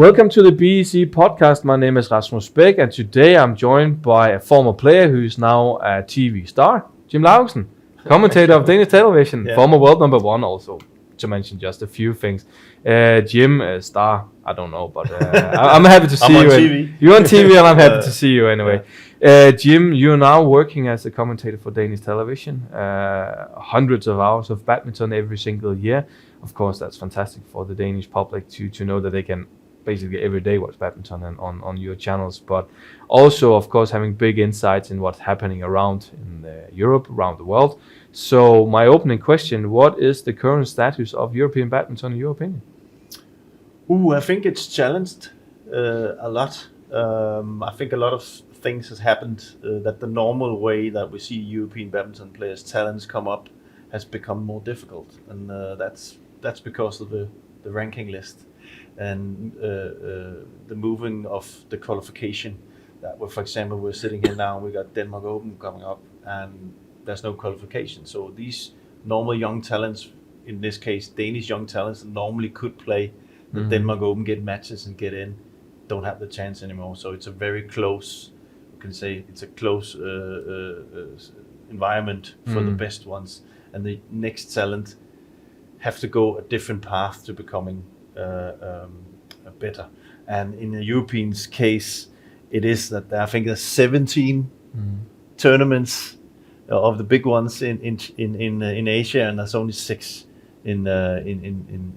Welcome to the BEC Podcast. My name is Rasmus Bæk, and today I'm joined by a former player who is now a TV star, Jim Laugesen, commentator of Danish television, former world number one also, to mention just a few things. Jim, star, I don't know, but I'm happy to see you. TV. You're on TV and I'm happy to see you anyway. Jim, you're now working as a commentator for Danish television, hundreds of hours of badminton every single year. Of course, that's fantastic for the Danish public to know that they can basically every day watch badminton and on your channels, but also, of course, having big insights in what's happening around in Europe, around the world. So my opening question, what is the current status of European badminton in your opinion? I think it's challenged a lot. I think a lot of things has happened that the normal way that we see European badminton players' talents come up has become more difficult, and that's because of the ranking list and the moving of the qualification. That for example, we're sitting here now, we got Denmark Open coming up, and there's no qualification. So these normal young talents, in this case Danish young talents, that normally could play the Denmark Open, get matches and get in, don't have the chance anymore. So it's a very close, you can say it's a close environment for the best ones, and the next talent have to go a different path to becoming better. And in the Europeans' case, it is that I think there's 17 tournaments of the big ones in Asia, and there's only 6 in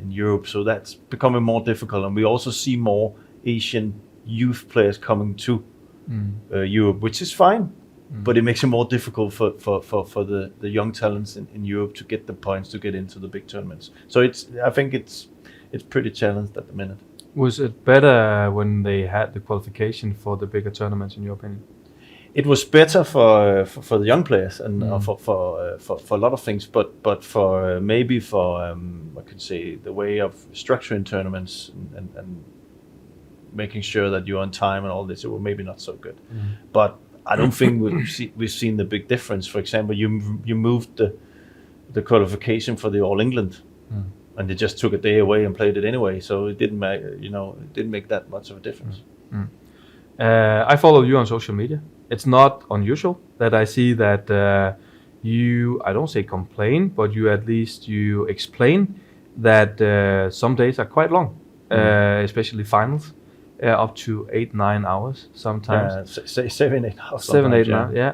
Europe. So that's becoming more difficult, and we also see more Asian youth players coming to Europe, which is fine, but it makes it more difficult for the young talents in Europe to get the points to get into the big tournaments. So I think it's pretty challenged at the minute. Was it better when they had the qualification for the bigger tournaments, in your opinion? It was better for the young players and for a lot of things, but for maybe for I could say the way of structuring tournaments and making sure that you're on time and all this, it was maybe not so good. But I don't think we've seen the big difference. For example, you moved the qualification for the All England, and they just took a day away and played it anyway. So it didn't make that much of a difference. I follow you on social media. It's not unusual that I see that you, I don't say complain, but you at least you explain that some days are quite long, especially finals. Up to 8-9 hours sometimes. 7-8 hours. 7-8 hours. Yeah.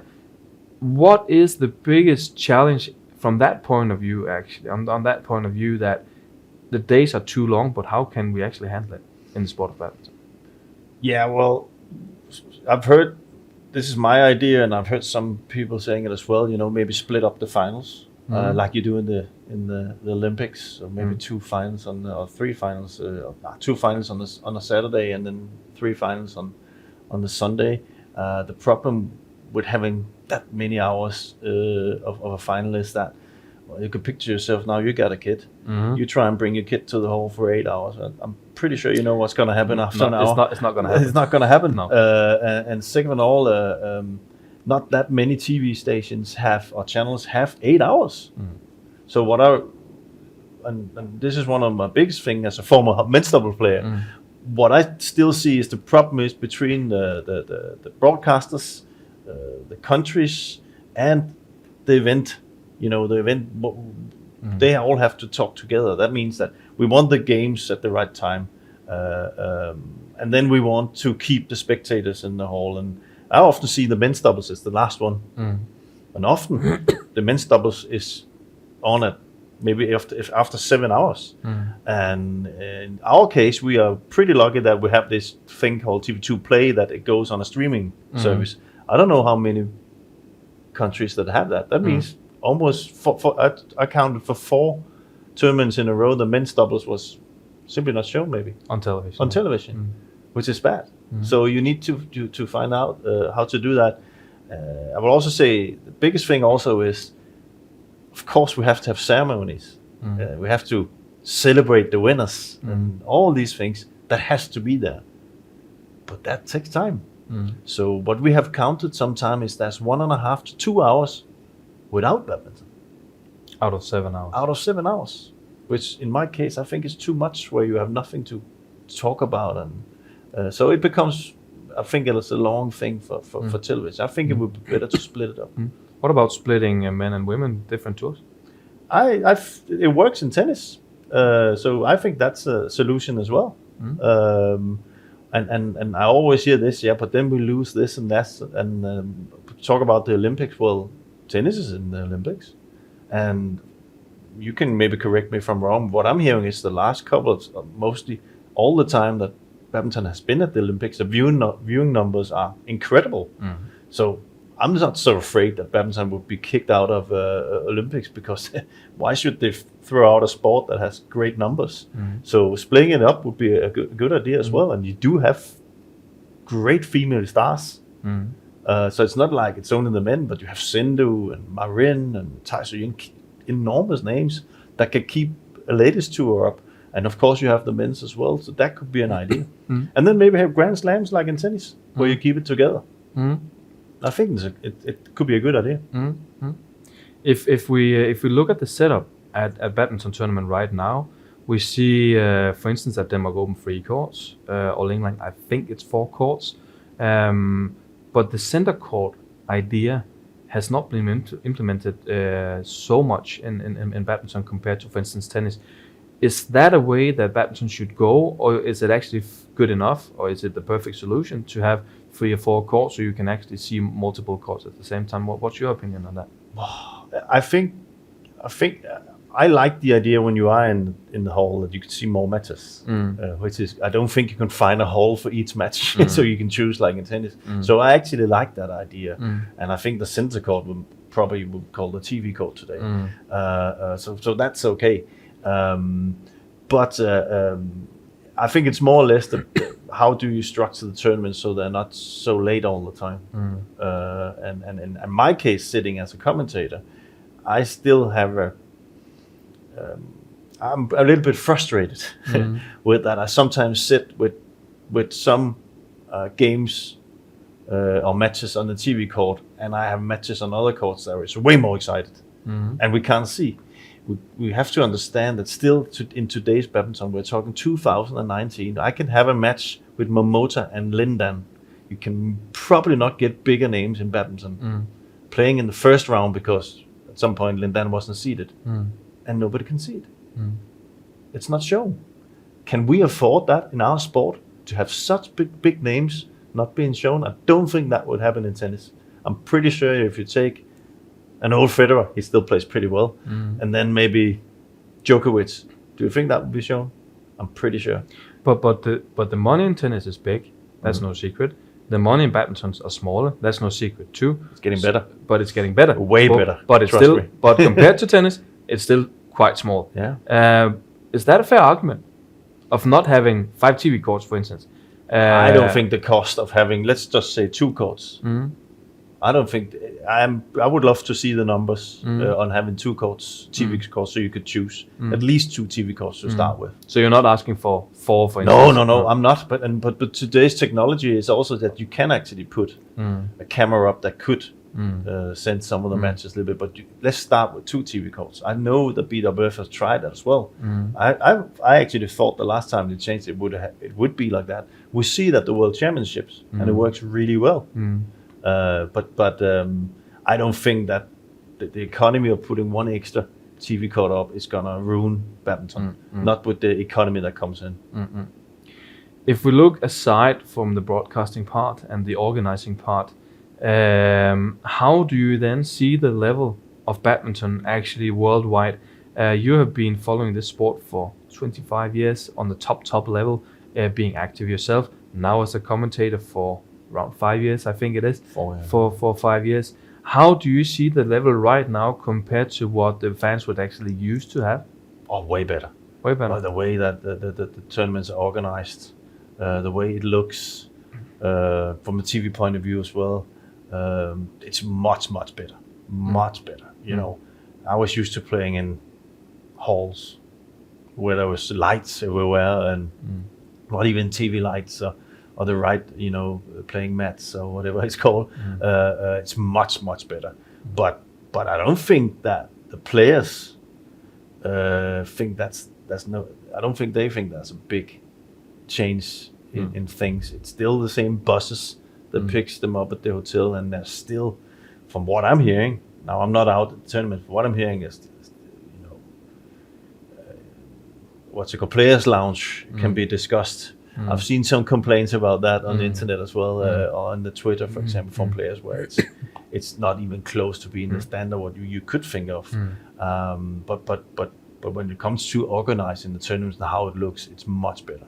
What is the biggest challenge from that point of view? Actually, on that point of view, that the days are too long, but how can we actually handle it in the sport of badminton? Yeah, well, I've heard, this is my idea, and I've heard some people saying it as well. Maybe split up the finals, like you do in the Olympics, so maybe 2 finals or 3 finals, 2 finals on a Saturday, and then 3 finals on the Sunday. The problem with having that many hours of a final is that, well, you could picture yourself now. You got a kid. You try and bring your kid to the hall for 8 hours. I'm pretty sure you know what's going to happen after an hour. It's not going to happen. It's not going to happen. No. And second of all, not that many TV stations or channels have 8 hours. So and this is one of my biggest things as a former men's double player. What I still see is the problem is between the broadcasters, the countries, and the event. They all have to talk together. That means that we want the games at the right time, and then we want to keep the spectators in the hall. And I often see the men's doubles as the last one, and often the men's doubles is on at maybe after 7 hours. And in our case, we are pretty lucky that we have this thing called TV2 Play, that it goes on a streaming service. I don't know how many countries that have that. That means almost I counted for 4 tournaments in a row. The men's doubles was simply not shown, maybe on television, which is bad. So you need to find out how to do that. I will also say the biggest thing also is, of course, we have to have ceremonies. We have to celebrate the winners and all these things. That has to be there, but that takes time. So what we have counted sometime is there's 1.5 to 2 hours without badminton. Out of 7 hours. Out of 7 hours, which in my case I think is too much, where you have nothing to talk about, and so it becomes. I think it's a long thing for television. I think it would be better to split it up. What about splitting men and women different tours? It works in tennis, so I think that's a solution as well. And I always hear this, but then we lose this and that, and talk about the Olympics. Well, tennis is in the Olympics, and you can maybe correct me if I'm wrong. What I'm hearing is the last couple of, mostly all the time that badminton has been at the Olympics, the viewing numbers are incredible. So I'm not so afraid that badminton would be kicked out of Olympics, because why should they throw out a sport that has great numbers? So splitting it up would be a good idea as well. And you do have great female stars. So it's not like it's only the men, but you have Sindhu and Marin and Tai Tzu-Ying, enormous names that can keep a ladies tour up. And of course you have the men's as well. So that could be an idea. And then maybe have Grand Slams like in tennis, where you keep it together. I think it could be a good idea. If we look at the setup at badminton tournament right now, we see, for instance, at Denmark Open 3 courts, All England, I think it's 4 courts, but the center court idea has not been implemented so much in badminton compared to, for instance, tennis. Is that a way that badminton should go, or is it actually good enough, or is it the perfect solution to have 3 or 4 courts so you can actually see multiple courts at the same time? What's your opinion on that? I think I like the idea when you are in the hall that you can see more matches, which is, I don't think you can find a hall for each match, so you can choose like in tennis. So I actually like that idea, and I think the center court would call the TV court today. So that's okay. But I think it's more or less how do you structure the tournament so they're not so late all the time. And in my case, sitting as a commentator, I still have I'm a little bit frustrated with that. I sometimes sit with some games or matches on the TV court, and I have matches on other courts that is way more excited, and we can't see. We have to understand that still in today's badminton, we're talking 2019. I can have a match with Momota and Lindan. You can probably not get bigger names in badminton playing in the first round, because at some point Lindan wasn't seeded, and nobody can see it. It's not shown. Can we afford that in our sport, to have such big names not being shown? I don't think that would happen in tennis. I'm pretty sure if you take an old Federer, he still plays pretty well, and then maybe Djokovic, do you think that would be shown? I'm pretty sure. But the money in tennis is big. That's no secret. The money in badminton are smaller. That's no secret too. It's getting better. But it's getting better. Way better. But it's still. But compared to tennis, it's still quite small. Yeah. Is that a fair argument of not having 5 TV courts, for instance? I don't think the cost of having, let's just say 2 courts. I don't think I would love to see the numbers on having 2 courts, TV courts, so you could choose at least 2 TV courts to start with. So you're not asking for 4, for instance? No, I'm not. But today's technology is also that you can actually put a camera up that could send some of the matches a little bit. But let's start with 2 TV courts. I know the BWF has tried that as well. I actually thought the last time they changed it would be like that. We see that the World Championships, and it works really well. But I don't think that the economy of putting 1 extra TV court up is gonna ruin badminton. Not with the economy that comes in. If we look aside from the broadcasting part and the organizing part, how do you then see the level of badminton actually worldwide? You have been following this sport for 25 years on the top level, being active yourself. Now as a commentator for around 5 years, I think it is. 4, yeah. For 5 years. How do you see the level right now compared to what the fans would actually used to have? Oh, way better. Way better. By the way that the tournaments are organized, the way it looks, from a TV point of view as well, it's much better. Much better. You know, I was used to playing in halls where there was lights everywhere, and not even TV lights or the right, playing mats or whatever it's called. It's much better. But I don't think that the players think I don't think they think that's a big change in things. It's still the same buses that picks them up at the hotel, and they're still, from what I'm hearing, now I'm not out at the tournament, what I'm hearing is, what's it called, players lounge can be discussed. I've seen some complaints about that on the internet as well, or on the Twitter, for example, from players where it's not even close to being the standard what you could think of. But when it comes to organizing the tournaments and how it looks, it's much better.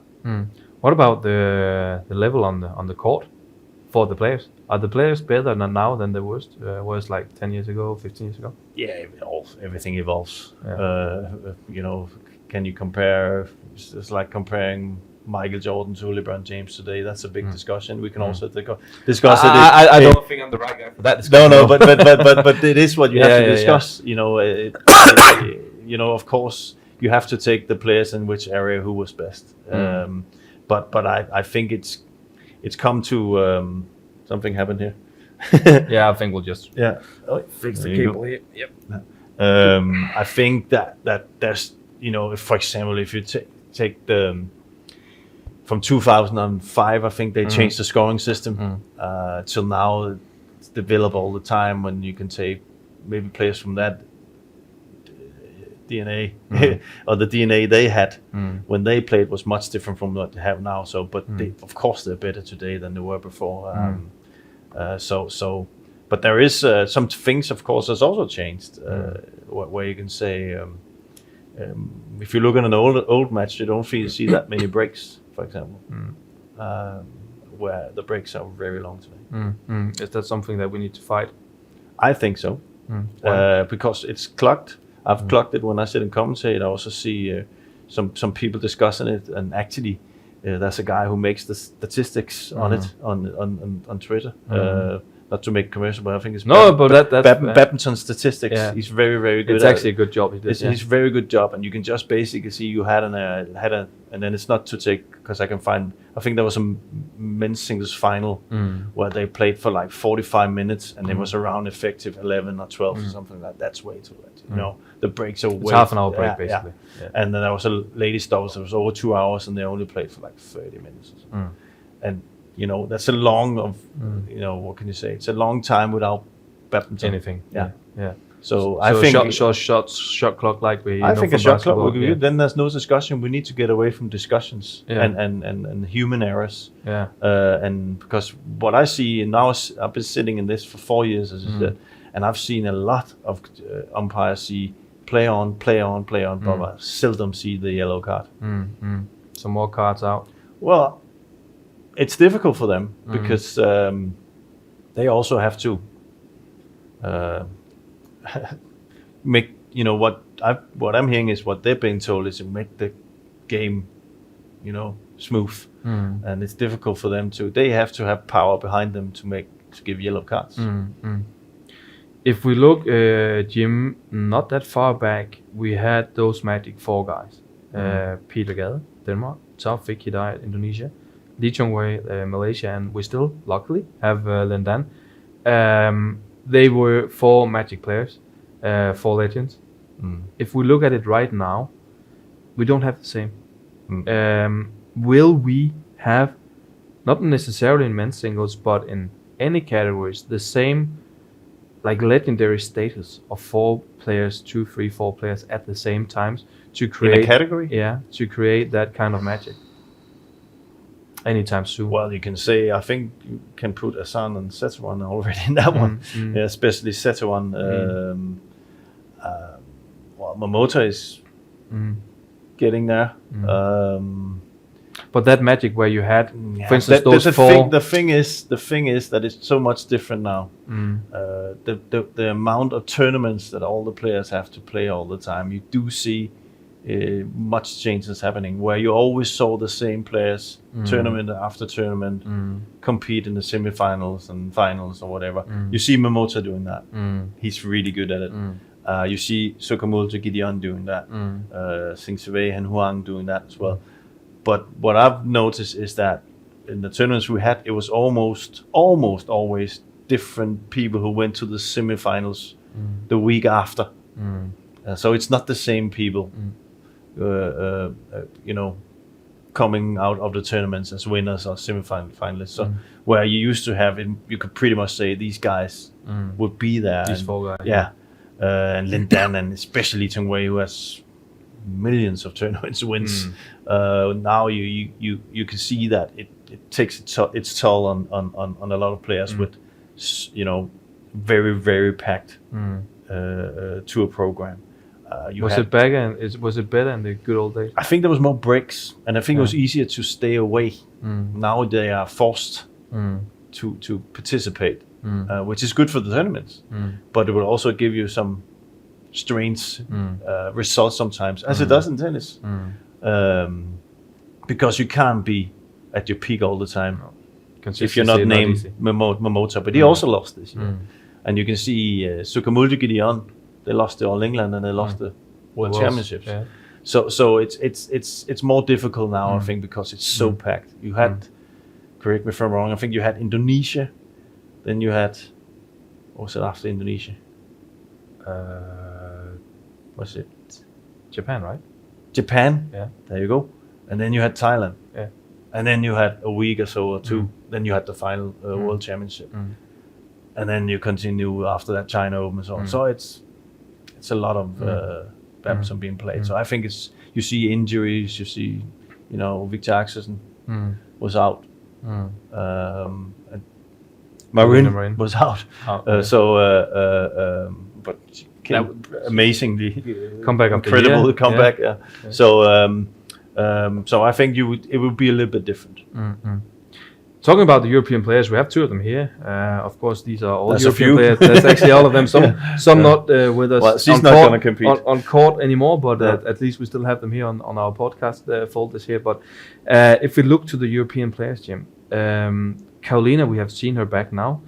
What about the level on the court for the players? Are the players better now than they was like 10 years ago, 15 years ago? Yeah, everything evolves. Yeah. Can you compare? It's like comparing Michael Jordan to LeBron James today. That's a big discussion. We can also discuss it. I don't think I'm the right guy for that discussion. No, but it is what you have to discuss. Yeah. Of course, you have to take the players in which area who was best. But I think it's come to something happened here. Yeah, I think we'll just Fix the cable here. Yep. I think that there's if, for example, if you take the from 2005, I think they changed the scoring system. Till now, it's developed all the time when you can take maybe players from that DNA or the DNA they had when they played was much different from what they have now. So, but of course, they're better today than they were before. But there is some things, of course, has also changed. Where you can say, if you look at an old match, you don't see that many breaks, for example, where the breaks are very long today. Is that something that we need to fight? I think so, because it's clocked. I've clocked it when I sit and commentate. I also see some people discussing it, and actually, there's a guy who makes the statistics on it on Twitter. Not to make commercial, but I think it's Badminton statistics. Yeah. He's very, very good. It's actually a good job he did. He's very good job, and you can just basically see you had and then it's not to take, because I think there was a men's singles final where they played for like 45 minutes, and it was around effective 11 or 12 or something like that. That's way too late. The breaks are it's half an hour break basically. Yeah. And then there was a ladies' doubles that was over 2 hours, and they only played for like 30 minutes or something. And that's a long what can you say? It's a long time without badminton. Anything. Yeah. So I think shot clock like we. I think a shot clock would be good. Then there's no discussion. We need to get away from discussions and human errors. Yeah. And because what I see, and now I've been sitting in this for 4 years, as I said, and I've seen a lot of umpires see play on, but I seldom see the yellow card. Some more cards out. Well, it's difficult for them because they also have to make what I'm hearing is what they're being told is to make the game smooth, and it's difficult for them to. They have to have power behind them to give yellow cards. If we look, Jim, not that far back, we had those Magic 4 guys. Peter Gade, Denmark, Taufik Hidayat, Indonesia, Lee Chong-wei, Malaysia, and we still, luckily, have Len Dan. They were 4 Magic players, 4 legends. If we look at it right now, we don't have the same. Will we have, not necessarily in men's singles, but in any categories, the same like legendary status of 4 players, 2, 3, 4 players at the same times to create in a category? Yeah, to create that kind of magic anytime soon? Well, you can say, I think you can put Asan and Setuan already in that one, especially Setuan. Momota is getting there. But that magic where you had, for instance, those 4. The thing is that it's so much different now. The amount of tournaments that all the players have to play all the time, you do see much changes happening. Where you always saw the same players tournament after tournament compete in the semifinals and finals or whatever. You see Momota doing that. He's really good at it. You see Sukamuljo Gideon doing that. Singsewe and Huang doing that as well. But what I've noticed is that in the tournaments we had, it was almost always different people who went to the semifinals the week after. So it's not the same people. coming out of the tournaments as winners or semi-finalists. So where you used to have it, you could pretty much say these guys would be there. These 4 guys. Yeah. And Lin Dan and especially Tung Wei, who has millions of tournaments wins. Now you can see that it takes its toll on a lot of players with, very, very packed tour program. Was it better in the good old days? I think there was more breaks, and I think it was easier to stay away. Now they are forced to participate, which is good for the tournaments, but it will also give you some strange results sometimes, as it does in tennis, because you can't be at your peak all the time if you're not named Momota. But he also lost this year, and you can see Sukamulji Gideon. They lost the All England and they lost the World Championships. Yeah. So it's more difficult now, I think, because it's so packed. You had, correct me if I'm wrong, I think you had Indonesia, then you had, what was it after Indonesia? Was it Japan, right? Japan. Yeah. There you go. And then you had Thailand. Yeah. And then you had a week or so or two. Then you had the final World Championship. And then you continue after that China Open and so on. So it's a lot of badminton being played. So I think you see injuries, you see, Victor Axelsen was out. And Marin was out. But amazingly comeback, incredible comeback. Yeah. So I think it would be a little bit different. Talking about the European players, we have 2 of them here. Of course, these are all European players. That's actually all of them. Some not with us. Well, she's not going to compete on court anymore, but at least we still have them here on our podcast folders here. But if we look to the European players, Jim, Carolina, we have seen her back now.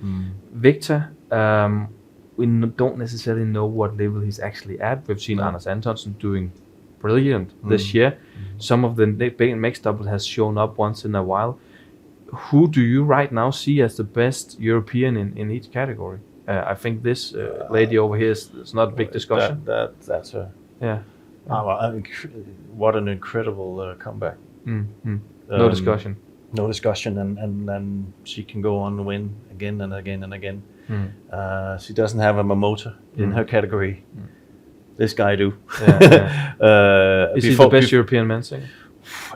Victor, we don't necessarily know what level he's actually at. We've seen Anders Antonsen doing brilliant this year. Some of the big mixed double has shown up once in a while. Who do you right now see as the best European in each category? I think this lady over here is not a big discussion. That's her. Yeah. What an incredible comeback. No discussion. No discussion, and she can go on and win again and again and again. She doesn't have a Momota in her category. This guy do. Is he the best European men's singer?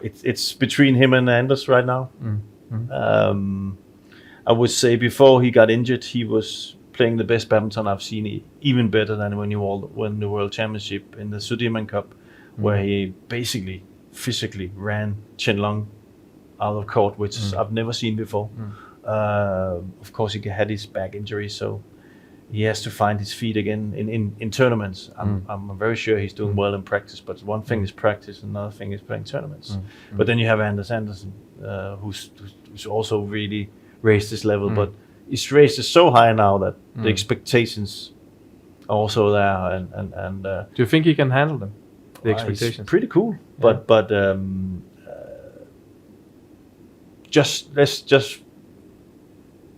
It's between him and Anders right now. I would say before he got injured, he was playing the best badminton I've seen, even better than when he won the World Championship in the Sudirman Cup, where he basically physically ran Chen Long out of court, which I've never seen before. Of course, he had his back injury, so he has to find his feet again in tournaments. I'm very sure he's doing well in practice, but one thing is practice, another thing is playing tournaments. But then you have Anders Andersen, who's also really raised his level, but he's raised it so high now that the expectations are also there. And do you think he can handle them? The expectations? It's pretty cool, but let's just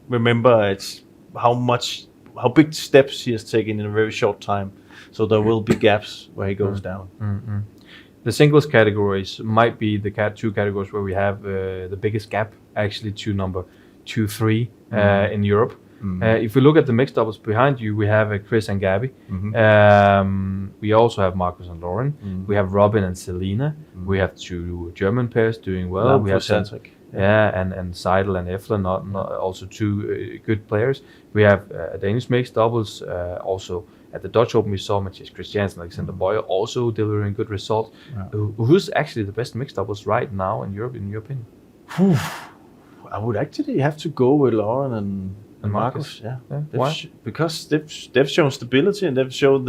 remember it's how big steps he has taken in a very short time. So there will be gaps where he goes down. The singles categories might be the 2 categories where we have the biggest gap, actually, to number 2, 3 in Europe. If we look at the mixed doubles behind you, we have Chris and Gabby. We also have Marcus and Lauren. We have Robin and Selena. We have 2 German pairs doing well. We have and Seidel and Effler, not also 2 good players. We have Danish mixed doubles. Also at the Dutch Open, we saw Matthias Christiansen, Alexander Boyer also delivering good results. Who's actually the best mixed doubles right now in Europe, in your opinion? I would actually have to go with Lauren and Marcus. Why? Because they've shown stability, and they've shown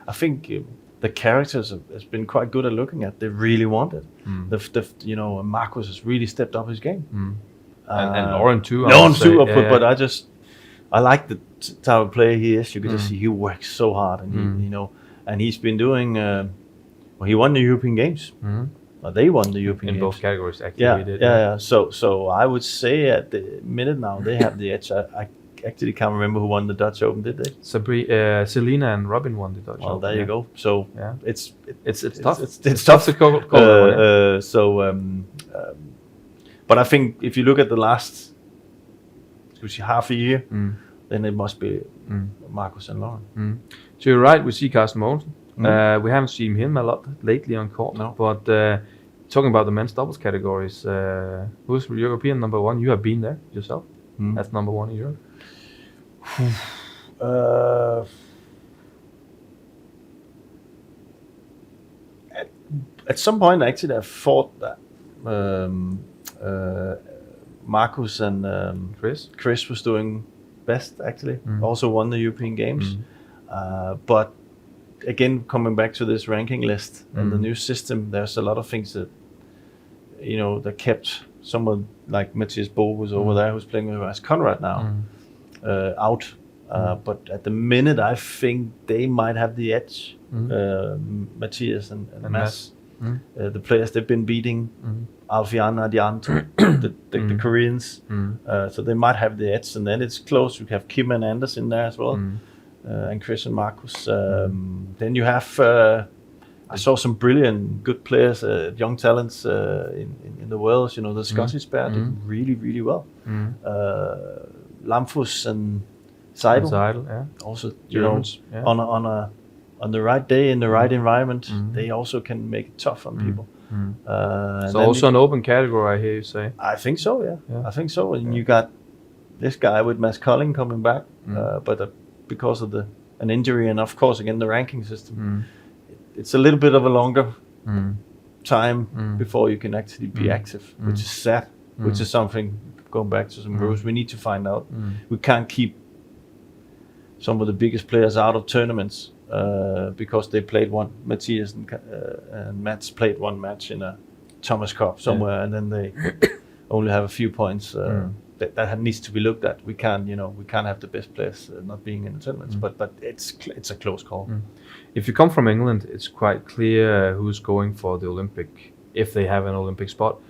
I think the characters has been quite good at looking at. They really want it. Marcus has really stepped up his game. And Lauren too. But I like the type of player he is. You can just see he works so hard, and and he's been doing. He won the European Games. They won the European Games in both categories. Actually, So I would say at the minute now they have the edge. I actually can't remember who won the Dutch Open. Did they? Selena and Robin won the Dutch Open. Well, there you go. So it's tough. It's tough to call. But I think if you look at the last half a year, then it must be Marcus and Lauren. So you're right, we see Carsten Mogensen. We haven't seen him a lot lately on court. No. But talking about the men's doubles categories, who's European number one? You have been there yourself. That's number one in Europe. At some point, actually, I thought that Marcus and Chris was doing best, actually. Also won the European Games. But again, coming back to this ranking list and the new system, there's a lot of things that, that kept someone like Mathias Bo was over there, who's playing with Mads Conrad now, out. But at the minute, I think they might have the edge, Mathias and Mads. The players they've been beating, Alfian Adianto, the Koreans, so they might have the edge, and then it's close. We have Kim and Anders in there as well, and Chris and Marcus. Then you have, I saw some brilliant, good players, young talents in the world. The Scottish pair did really, really well. Lamfus and Seidel, also on the right day in the right environment, they also can make it tough on people. So also an open category, I hear you say. I think so, yeah. I think so. And you got this guy with Mads Kolding coming back, but because of an injury, and of course again the ranking system, it's a little bit of a longer time before you can actually be active, which is sad. Which is something, going back to some rules, we need to find out. We can't keep some of the biggest players out of tournaments because they played one. Mathias and Mats played one match in a Thomas Cup somewhere, and then they only have a few points. That needs to be looked at. We can't have the best players not being in the tournaments. But it's a close call. If you come from England, it's quite clear who's going for the Olympic if they have an Olympic spot.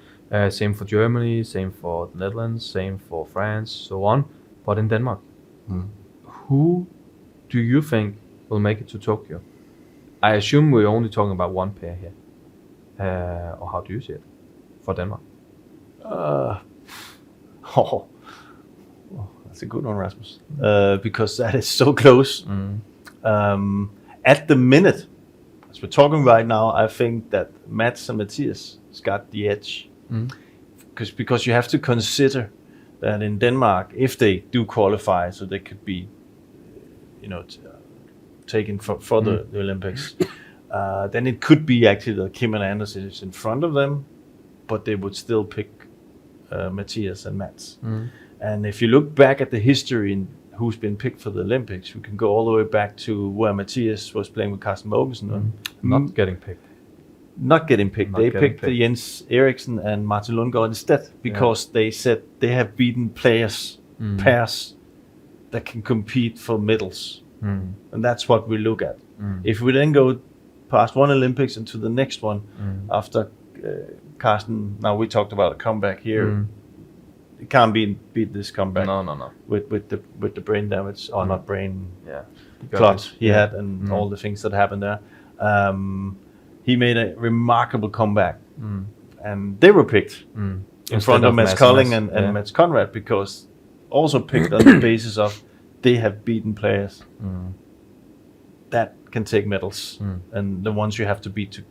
Same for Germany, same for the Netherlands, same for France, so on. But in Denmark, who do you think will make it to Tokyo? I assume we're only talking about one pair here. Or how do you see it for Denmark? That's a good one, Rasmus. Because that is so close. At the minute, as we're talking right now, I think that Mats and Mathias has got the edge. Because you have to consider that in Denmark, if they do qualify, so they could be, taken for the Olympics, then it could be actually that Kim and Anders is in front of them, but they would still pick Mathias and Mats. And if you look back at the history in who's been picked for the Olympics, we can go all the way back to where Mathias was playing with Carsten Mogensen. Not getting picked. They picked Jens Eriksen and Martin Lundgaard instead because they said they have beaten pairs that can compete for medals. And that's what we look at. If we then go past one Olympics and to the next one after Carsten, now we talked about a comeback here. It can't beat this comeback. No. With the brain damage or not brain clot he had and all the things that happened there. He made a remarkable comeback, and they were picked in front of Mads Kolding and Mads Conrad because also picked on the basis of they have beaten players that can take medals and the ones you have to beat to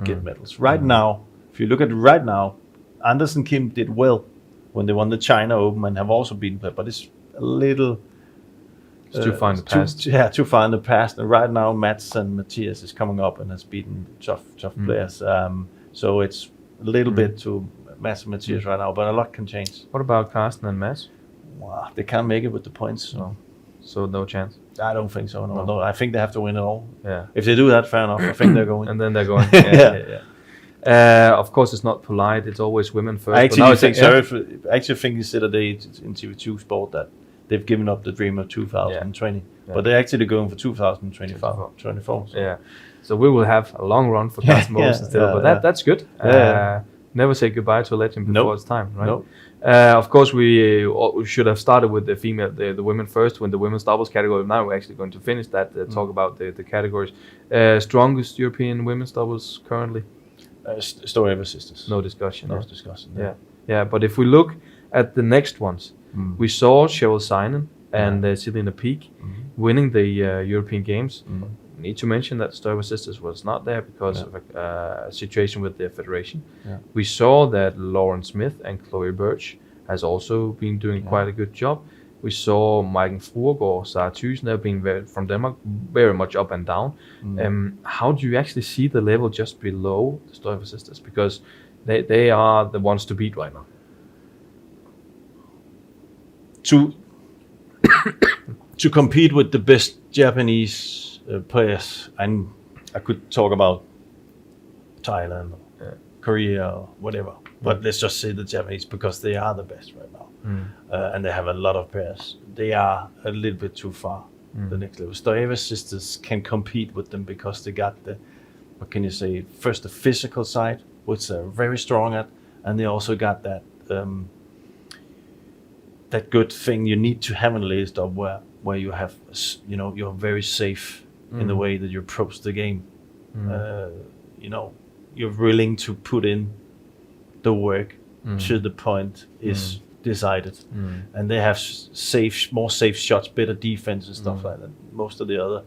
get medals. Right now, if you look at it right now, Anders and Kim did well when they won the China Open and have also beaten players, but it's a little... It's too far in the past. Too far in the past. And right now, Mats and Mathias is coming up and has beaten tough players. So it's a little bit to Mats and Mathias right now, but a lot can change. What about Carsten and Mats? Wow, they can't make it with the points. So no chance? I don't think so. No. I think they have to win it all. Yeah. If they do that, fair enough. I think they're going. And then they're going. Of course, it's not polite. It's always women first. I actually think you said today in TV2 Sport that they've given up the dream of 2020, but they're actually going for 2024. Yeah, so we will have a long run for Carsten Mogensen still, but that's good. Never say goodbye to a legend before it's time, right? Nope. Of course, we should have started with the women first, when the women's doubles category. Now we're actually going to finish that, talk about the categories. Strongest European women's doubles currently? Stoeva sisters. No discussion. No discussion. Yeah. But if we look at the next ones, we saw Cheryl Seinen and Selena Peak winning the European Games. Need to mention that Stoeva sisters was not there because of a situation with the federation. We saw that Lauren Smith and Chloe Birch has also been doing quite a good job. We saw Maiken Fruergaard, Sarah Thyssen, they've been from Denmark, very much up and down. How do you actually see the level just below the Stoeva sisters? Because they are the ones to beat right now. To compete with the best Japanese players, and I could talk about Thailand, Korea, or whatever. But let's just say the Japanese, because they are the best right now. And they have a lot of pairs. They are a little bit too far the next level. Stoeva sisters can compete with them because they got the, what can you say, first the physical side, which they're very strong at, and they also got that that good thing you need to have in Laugesen up where you have, you're very safe in the way that you approach the game. You're willing to put in the work to the point is decided, and they have more safe shots, better defense and stuff like that. Most of the other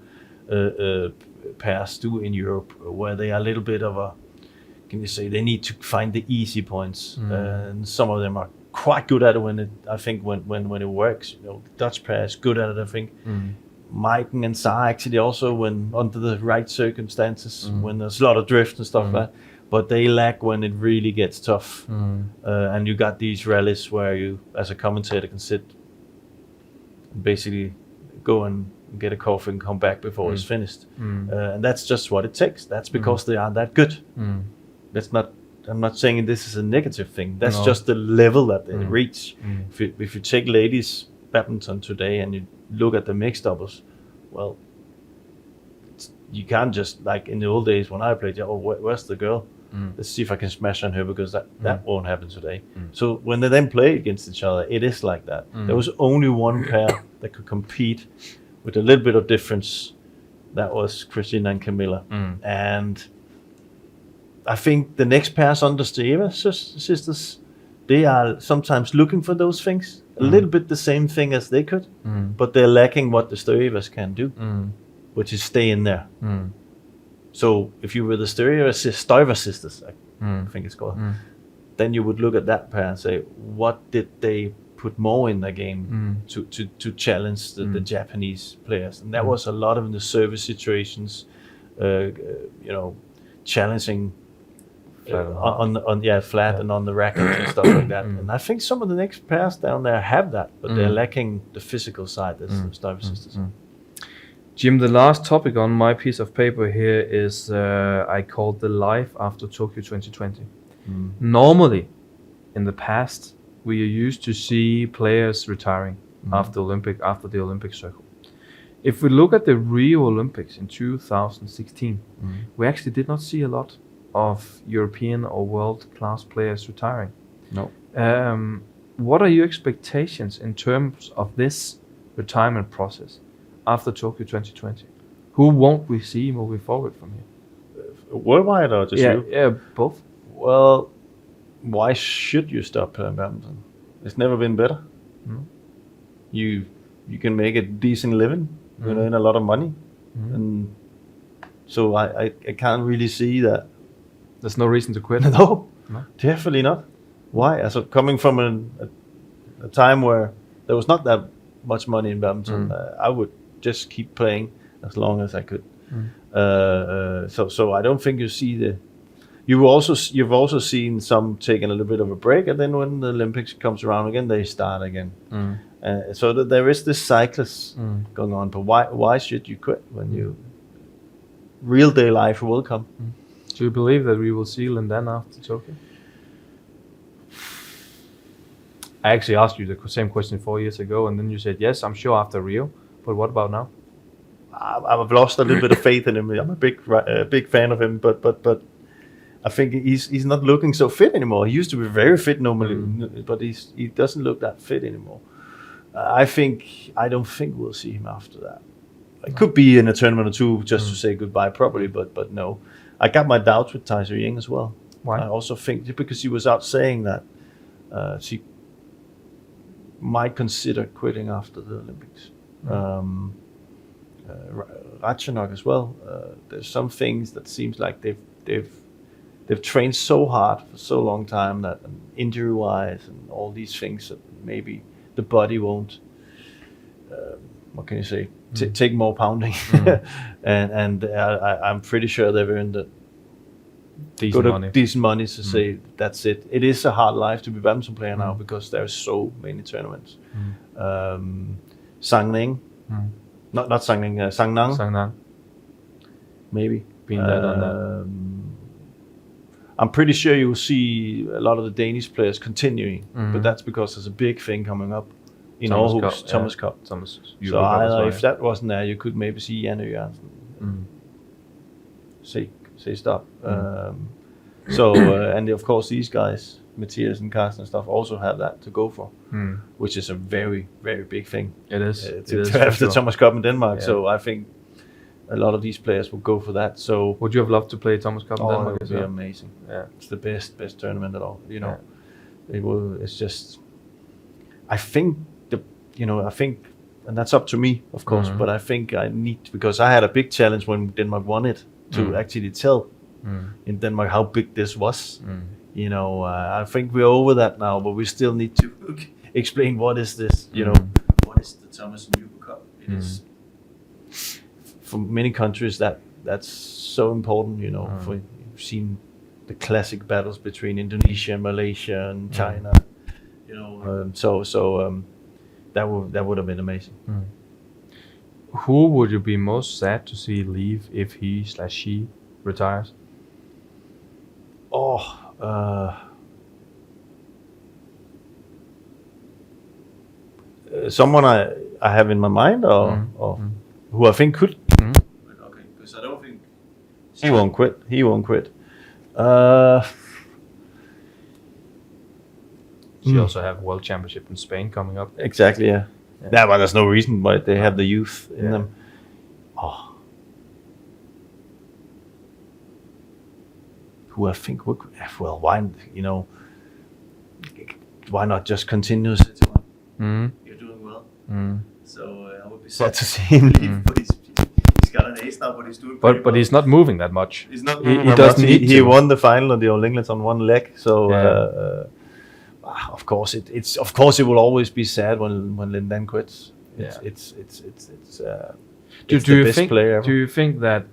pairs do in Europe, where they are a little bit of a, can you say, they need to find the easy points, and some of them are quite good at it when it works. Dutch pair is good at it, I think. Maiken and Sarah actually also, when under the right circumstances, when there's a lot of drift and stuff like that. But they lack when it really gets tough. And you got these rallies where you, as a commentator, can sit and basically go and get a coffee and come back before it's finished. And that's just what it takes. That's because they aren't that good. I'm not saying this is a negative thing. That's just the level that they reach. If you take ladies badminton today and you look at the mixed doubles, well, you can't just, like in the old days when I played, where's the girl? Let's see if I can smash on her, because that won't happen today. So when they then play against each other, it is like that. There was only one pair that could compete with a little bit of difference. That was Christina and Camilla. And I think the next pairs under Stoeva sisters, they are sometimes looking for those things. A little bit the same thing as they could, but they're lacking what the Stoevas can do, which is stay in there. So if you were the Stoeva sisters, I think it's called, then you would look at that pair and say, what did they put more in their game to challenge the Japanese players? And that was a lot of in the service situations, challenging flat and on the racket and stuff like that. And I think some of the next pairs down there have that, but they're lacking the physical side as the Stoeva sisters. Jim, the last topic on my piece of paper here is I called the life after Tokyo 2020. Normally, in the past, we are used to see players retiring after the Olympic circle. If we look at the Rio Olympics in 2016, we actually did not see a lot of European or world-class players retiring. No. What are your expectations in terms of this retirement process after Tokyo 2020? Who won't we see moving forward from here? Worldwide or just you? Yeah, both. Well, why should you stop playing badminton? It's never been better. You can make a decent living, you earn a lot of money, and so I can't really see that. There's no reason to quit. No, definitely not. Why? So coming from a time where there was not that much money in badminton, I would just keep playing as long as I could. So I don't think you see the. You've also seen some taking a little bit of a break, and then when the Olympics comes around again, they start again. So that there is this cyclus going on. But why should you quit when you real day life will come? Do you believe that we will see Lindan after Tokyo? I actually asked you the same question 4 years ago, and then you said yes, I'm sure after Rio. But what about now? I've lost a little bit of faith in him. I'm a big fan of him, but I think he's not looking so fit anymore. He used to be very fit normally, but he doesn't look that fit anymore. I don't think we'll see him after that. It could be in a tournament or two just to say goodbye properly, but no. I got my doubts with Taizhou Ying as well. Why? I also think because she was out saying that she might consider quitting after the Olympics. Ratchanok as well. There's some things that seems like they've trained so hard for so long time that injury-wise and all these things that maybe the body won't. What can you say? Take more pounding, and I'm pretty sure they've earned it. Decent money to say that's it. It is a hard life to be a badminton player now because there are so many tournaments. Sangning, not Sangning, Sangnam. Maybe. Been there, done that. I'm pretty sure you will see a lot of the Danish players continuing, but that's because there's a big thing coming up in Aarhus, Thomas Cup. So either if that wasn't there, you could maybe see Janne Jørgensen say stop. And of course these guys, Matthias and Carsten and stuff, also have that to go for, which is a very, very big thing. It is. To have the Thomas Cup in Denmark. Yeah. So I think a lot of these players will go for that. So would you have loved to play Thomas Cup in Denmark? It would be amazing. Yeah, it's the best tournament at all. You know, it will. It's just. I think and that's up to me, of course. But I think I need because I had a big challenge when Denmark won it to actually tell in Denmark how big this was. You know, I think we're over that now, but we still need to explain what is this. You know, what is the Thomas and Hugo Cup? It is for many countries that's so important. You know, for you've seen the classic battles between Indonesia and Malaysia and China. You know, that would have been amazing. Who would you be most sad to see leave if he/she retires? Someone I have in my mind, or who I think could. Okay, because I don't think he won't quit. He won't quit. She also have World Championship in Spain coming up. Exactly, yeah. Yeah, but there's no reason why they have the youth in them. Who I think would, well, why not just continue? You're doing well. So I would be sad to see him leave, but he's got an ace now, but he's doing pretty but he's not moving that much. He's not moving that much. He won the final of the All England on one leg, so of course it will always be sad when Lin Dan quits. It's the best player ever. Do you think that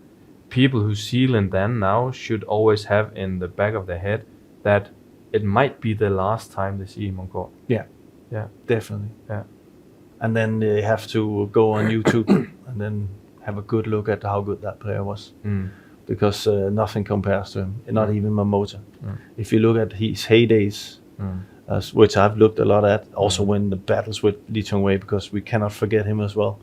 people who see Lin Dan now should always have in the back of their head that it might be the last time they see him on court? Yeah, definitely. Yeah, and then they have to go on YouTube and then have a good look at how good that player was, because nothing compares to him, not even Momota. If you look at his heydays, which I've looked a lot at, also when the battles with Lee Chong-wei, because we cannot forget him as well.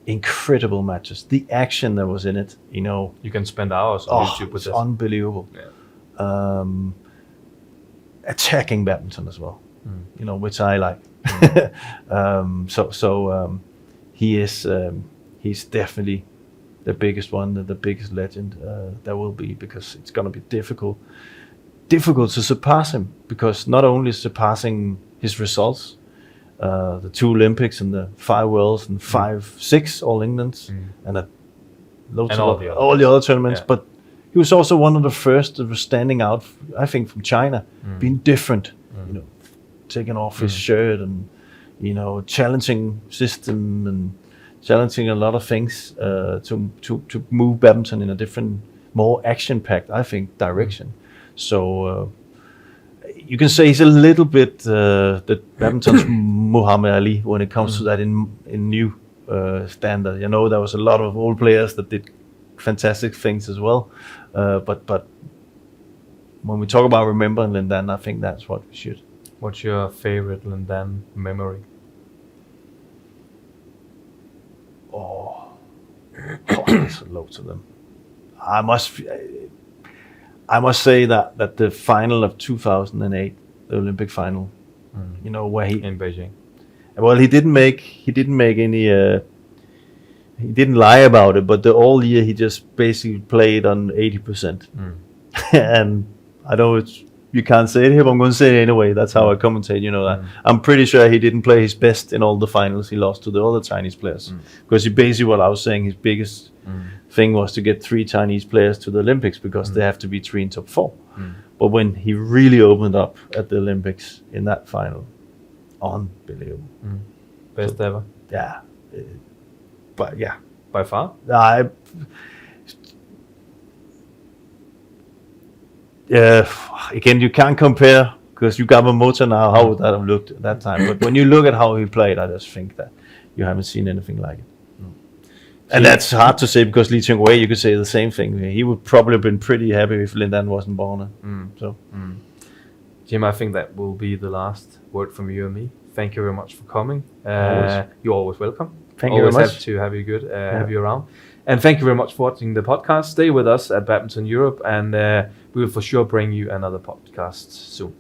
Incredible matches. The action that was in it, you know. You can spend hours on YouTube with this. Unbelievable. Yeah. Attacking badminton as well, you know, which I like. He's definitely the biggest one, the biggest legend there will be, because it's going to be difficult to surpass him, because not only surpassing his results, the 2 Olympics and the 5 Worlds and 6 All Englands and all the other tournaments, but he was also one of the first that was standing out, I think, from China, being different, you know, taking off his shirt and, you know, challenging system and challenging a lot of things to move badminton in a different, more action-packed, I think, direction. So you can say he's a little bit the badminton's Muhammad Ali when it comes to that in new standard. You know, there was a lot of old players that did fantastic things as well. But when we talk about remembering Lin Dan, I think that's what we should. What's your favorite Lin Dan memory? There's loads of them. I must say that the final of 2008, the Olympic final, you know, where he in Beijing. Well, he didn't make any. He didn't lie about it, but the whole year he just basically played on 80%. and I know you can't say it here, but I'm going to say it anyway. That's how I commentate. You know that. I'm pretty sure he didn't play his best in all the finals. He lost to the other Chinese players because basically what I was saying, his biggest thing was to get 3 Chinese players to the Olympics because they have to be 3 in top 4. But when he really opened up at the Olympics in that final, unbelievable. Best ever. Yeah, but yeah, by far. Again, you can't compare because you got a motor now. How would that have looked at that time? But when you look at how he played, I just think that you haven't seen anything like it. And that's hard to say because Lee Cheng-wei, you could say the same thing. He would probably have been pretty happy if Lin Dan wasn't born. Jim, I think that will be the last word from you and me. Thank you very much for coming. You're always welcome. Thank you very much. Always have to have you have you around. And thank you very much for watching the podcast. Stay with us at Badminton Europe, and we will for sure bring you another podcast soon.